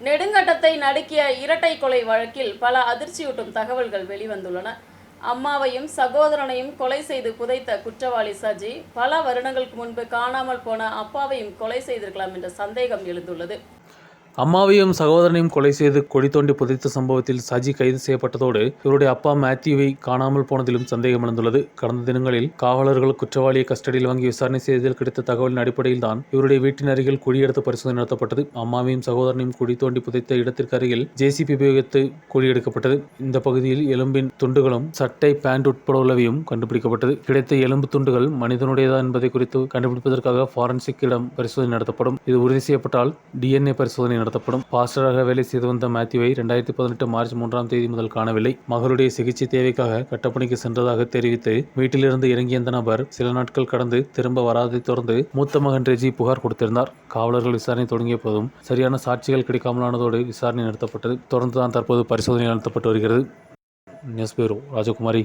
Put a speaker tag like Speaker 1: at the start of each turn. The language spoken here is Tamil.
Speaker 1: நெடுங்கட்டத்தை நடுக்கிய இரட்டை கொலை வழக்கில் பல அதிர்ச்சியூட்டும் தகவல்கள் வெளிவந்துள்ளன. அம்மாவையும் சகோதரனையும் கொலை செய்து புதைத்த குற்றவாளி சஜி பல வருடங்களுக்கு முன்பு காணாமல் போன அப்பாவையும் கொலை செய்திருக்கலாம் என்ற சந்தேகம் எழுந்துள்ளது.
Speaker 2: அம்மாவையும் சகோதரனையும் கொலை செய்து குழி தோண்டி புதைத்த சம்பவத்தில் சஜி கைது செய்யப்பட்டதோடு இவருடைய அப்பா மேத்யூவை காணாமல் போனதிலும் சந்தேகம் எழுந்துள்ளது. கடந்த தினங்களில் காவலர்கள் குற்றவாளியை கஸ்டடியில் வாங்கி விசாரணை செய்ததில் கிடைத்த தகவலின் அடிப்படையில் தான் இவருடைய வீட்டின் அருகில் குழியெடுத்து பரிசோதனை நடத்தப்பட்டது. அம்மாவையும் சகோதரனையும் குழி தோண்டி புதைத்த இடத்திற்கு அருகில் ஜேசிபி உபயோகித்து குழி எடுக்கப்பட்டது. இந்த பகுதியில் எலும்பின் துண்டுகளும் சட்டை பேண்ட் உட்பட உள்ளவையும் கண்டுபிடிக்கப்பட்டது. கிடைத்த எலும்பு துண்டுகள் மனிதனுடையதா என்பதை குறித்து கண்டுபிடிப்பதற்காக ஃபாரன்சிக் இடம் பரிசோதனை நடத்தப்படும். இது உறுதி செய்யப்பட்டால் DNA பரிசோதனை நடத்தப்படும். பாஸ்டராக வேலை செய்து வந்த மேத்யூவை 2018 மார்ச் 3 முதல் காணவில்லை. மகளுடைய சிகிச்சை தேவைக்காக கட்டப்பணிக்கு சென்றதாக தெரிவித்து வீட்டிலிருந்து இறங்கிய இந்த நபர் சில நாட்கள் கடந்து திரும்ப வராதை தொடர்ந்து மூத்த மகன் ரெஜி புகார் கொடுத்திருந்தார். காவலர்கள் விசாரணை தொடங்கிய போதும் சரியான சாட்சிகள் கிடைக்காமலானதோடு விசாரணை நடத்தப்பட்டது. தொடர்ந்து தான் தற்போது பரிசோதனை நடத்தப்பட்டு வருகிறது. நியூஸ் பியூரோ ராஜகுமாரி.